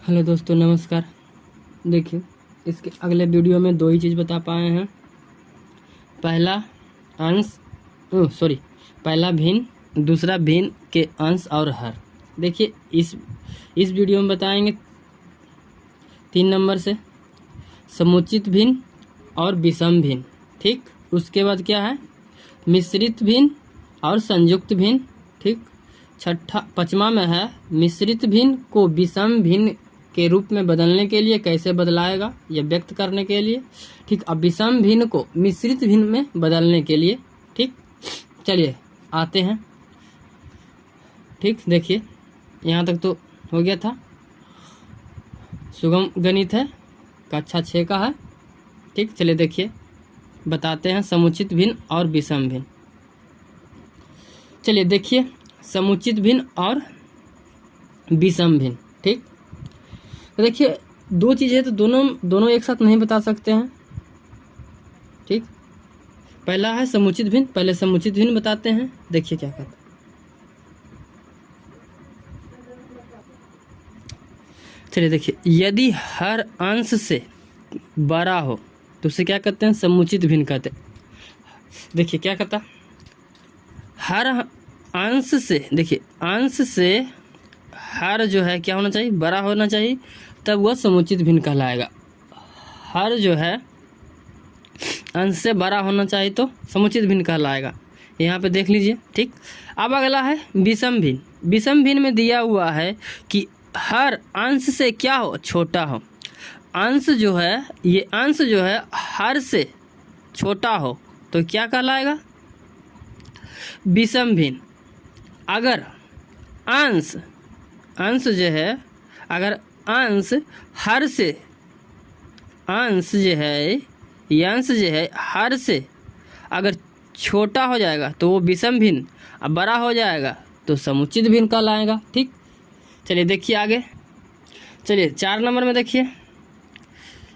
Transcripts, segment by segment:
Hello दोस्तों, नमस्कार। देखिए, इसके अगले वीडियो में दो ही चीज़ बता पाए हैं। पहला अंश सॉरी पहला भिन्न, दूसरा भिन्न के अंश और हर। देखिए, इस वीडियो में बताएंगे 3 नंबर से समुचित भिन्न और विषम भिन्न। ठीक, उसके बाद क्या है, मिश्रित भिन्न और संयुक्त भिन्न। ठीक, पांचवा में है मिश्रित भिन्न को विषम भिन्न के रूप में बदलने के लिए कैसे बदलाएगा, यह व्यक्त करने के लिए। ठीक, अब विषम भिन्न को मिश्रित भिन्न में बदलने के लिए। ठीक, चलिए आते हैं। ठीक, देखिए यहाँ तक तो हो गया था। सुगम गणित है, कक्षा 6 का है। ठीक, चलिए देखिए बताते हैं समुचित भिन्न और विषम भिन्न। चलिए देखिए, समुचित भिन्न और विषम भिन्न। ठीक, तो देखिए दो चीज़ें हैं तो दोनों एक साथ नहीं बता सकते हैं। ठीक, पहला है समुचित भिन्न, पहले समुचित भिन्न बताते हैं। देखिए क्या करते हैं। चलिए देखिए, यदि हर अंश से बड़ा हो तो उसे क्या कहते हैं, समुचित भिन्न कहते हैं। देखिए क्या कहता, हर अंश से, देखिए अंश से हर जो है क्या होना चाहिए, बड़ा होना चाहिए, तब वह समुचित भिन्न कहलाएगा। हर जो है अंश से बड़ा होना चाहिए तो समुचित भिन्न कहलाएगा। यहाँ पे देख लीजिए। ठीक, अब अगला है विषम भिन्न। विषम भिन्न में दिया हुआ है कि हर अंश से क्या हो, छोटा हो। अंश जो है, ये अंश जो है हर से छोटा हो तो क्या कहलाएगा, विषम भिन्न। अगर अंश जो है, अगर अंश हर से, अंश जो है, ये अंश जो है हर से अगर छोटा हो जाएगा तो वो विषम भिन्न, अब बड़ा हो जाएगा तो समुचित भिन्न कहलाएगा। ठीक, चलिए देखिए आगे। चलिए 4 नंबर में देखिए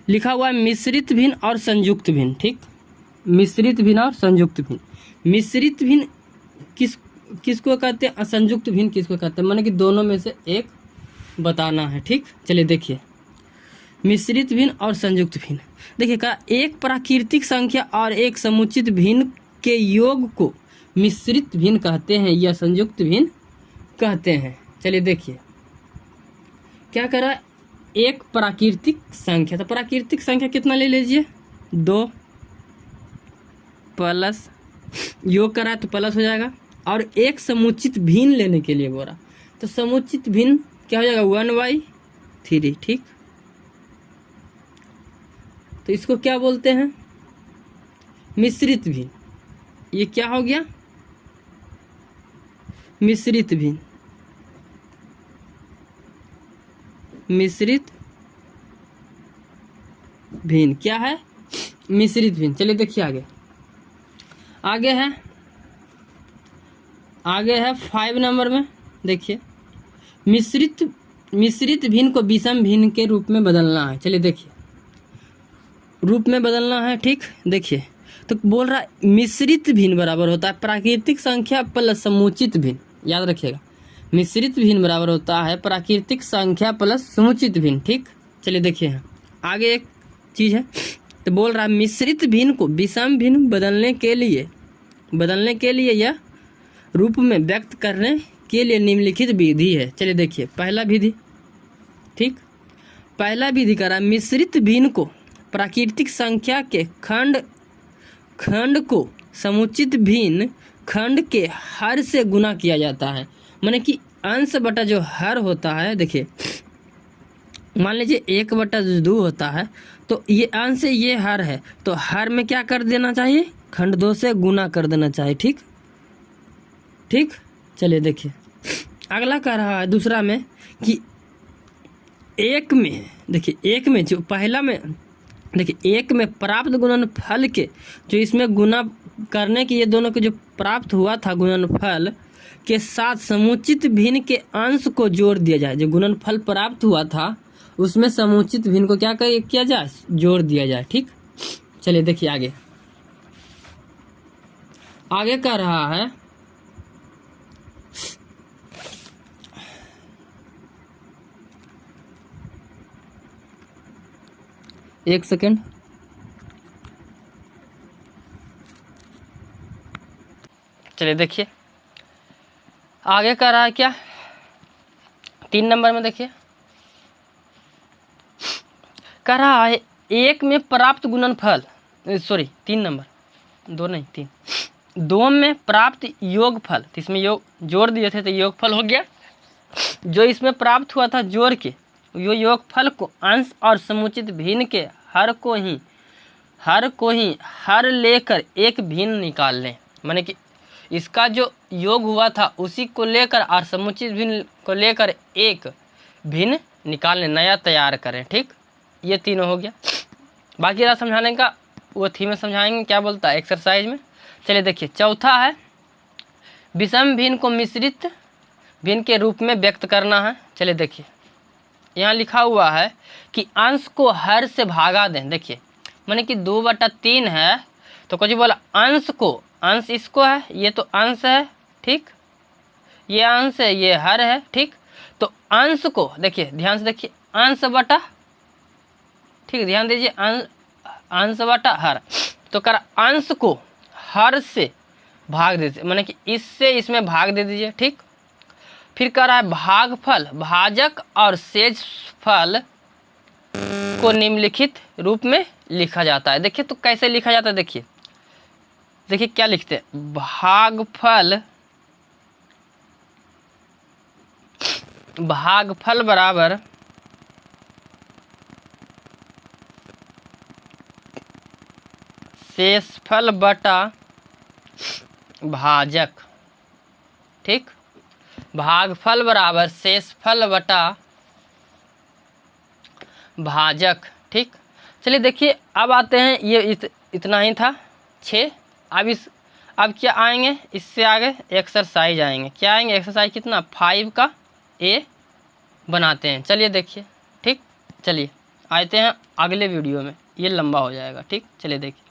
लिखा हुआ है मिश्रित भिन्न और संयुक्त भिन्न। ठीक, मिश्रित भिन्न और संयुक्त भिन्न। मिश्रित भिन्न किसको कहते हैं, संयुक्त भिन्न किसको कहते हैं, माने कि दोनों में से एक बताना है। ठीक, चलिए देखिए मिश्रित भिन्न और संयुक्त भिन्न। देखिए कहा, एक प्राकृतिक संख्या और एक समुचित भिन्न के योग को मिश्रित भिन्न कहते हैं या संयुक्त भिन्न कहते हैं। चलिए देखिए क्या कह रहा है, एक प्राकृतिक संख्या, तो प्राकृतिक संख्या कितना ले लीजिए, 2 प्लस योग करा तो प्लस हो जाएगा। और एक समुचित भिन्न लेने के लिए बोला तो समुचित भिन्न क्या हो जाएगा, 1/3। ठीक, तो इसको क्या बोलते हैं, मिश्रित भिन्न। ये क्या हो गया, मिश्रित भिन्न। मिश्रित भिन्न क्या है, मिश्रित भिन्न। चलिए देखिए आगे है 5 नंबर में। देखिए मिश्रित भिन्न को विषम भिन्न के रूप में बदलना है। चलिए देखिए रूप में बदलना है। ठीक, देखिए तो बोल रहा है मिश्रित भिन्न बराबर होता है प्राकृतिक संख्या प्लस समुचित भिन्न। याद रखिएगा, मिश्रित भिन्न बराबर होता है प्राकृतिक संख्या प्लस समुचित भिन्न। ठीक, चलिए देखिए आगे एक चीज़ है, तो बोल रहा है मिश्रित भिन्न को विषम भिन्न बदलने के लिए यह रूप में व्यक्त करने के लिए निम्नलिखित विधि है। चलिए देखिए पहला विधि। ठीक, पहला विधि करा, मिश्रित भिन्न को प्राकृतिक संख्या के खंड को समुचित भिन्न खंड के हर से गुना किया जाता है। माने कि अंश बटा जो हर होता है, देखिए मान लीजिए 1/2 होता है, तो ये अंश ये हर है, तो हर में क्या कर देना चाहिए, खंड 2 से गुना कर देना चाहिए। ठीक, चलिए देखिए अगला कह रहा है दूसरा में कि एक में जो पहला में, देखिए एक में प्राप्त गुणनफल के जो इसमें गुना करने की, ये दोनों के जो प्राप्त हुआ था गुणनफल के साथ समुचित भिन्न के अंश को जोड़ दिया जाए। जो गुणनफल प्राप्त हुआ था उसमें समुचित भिन्न को क्या किया जाए, जोड़ दिया जाए। ठीक, चलिए देखिए आगे कह रहा है एक सेकेंड। चलिए देखिए आगे कह रहा है क्या, 3 नंबर में देखिए कह रहा है 1 में प्राप्त गुणनफल, सॉरी 3 नंबर, 2 नहीं 3, 2 में प्राप्त योगफल, तो इसमें योग जोड़ दिए थे तो योगफल हो गया। जो इसमें प्राप्त हुआ था जोड़ के, यो योगफल को अंश और समुचित भिन्न के हर को ही हर लेकर एक भिन्न निकाल लें। माने कि इसका जो योग हुआ था उसी को लेकर और समुचित भिन्न को लेकर एक भिन्न निकाल लें, नया तैयार करें। ठीक, ये तीनों हो गया। बाकी रहा समझाने का, वो थी में समझाएंगे क्या बोलता है एक्सरसाइज में। चलिए देखिए चौथा है विषम भिन्न को मिश्रित भिन्न के रूप में व्यक्त करना है। चलिए देखिए यहाँ लिखा हुआ है कि अंश को हर से भागा दें। देखिए माने कि 2/3 है तो कुछ बोला अंश को, अंश इसको है, ये तो अंश है, ठीक, ये अंश है, ये हर है, ठीक। तो अंश को देखिए ध्यान से देखिए, अंश बटा, ठीक, ध्यान दीजिए, अंश बटा हर, तो कर अंश को हर से भाग दीजिए, माने कि इससे इसमें भाग दे दीजिए, ठीक। फिर कह रहा है भागफल, भाजक और शेषफल को निम्नलिखित रूप में लिखा जाता है। देखिए तो कैसे लिखा जाता है, देखिए देखिए क्या लिखते हैं, भागफल बराबर शेषफल बटा भाजक, ठीक, भागफल बराबर शेषफल बटा भाजक, ठीक। चलिए देखिए अब आते हैं, ये इतना ही था 6। अब क्या आएंगे, इससे आगे एक्सरसाइज आएंगे। क्या आएंगे एक्सरसाइज, कितना 5 का ए बनाते हैं। चलिए देखिए, ठीक। चलिए आते हैं अगले वीडियो में, ये लंबा हो जाएगा, ठीक। चलिए देखिए।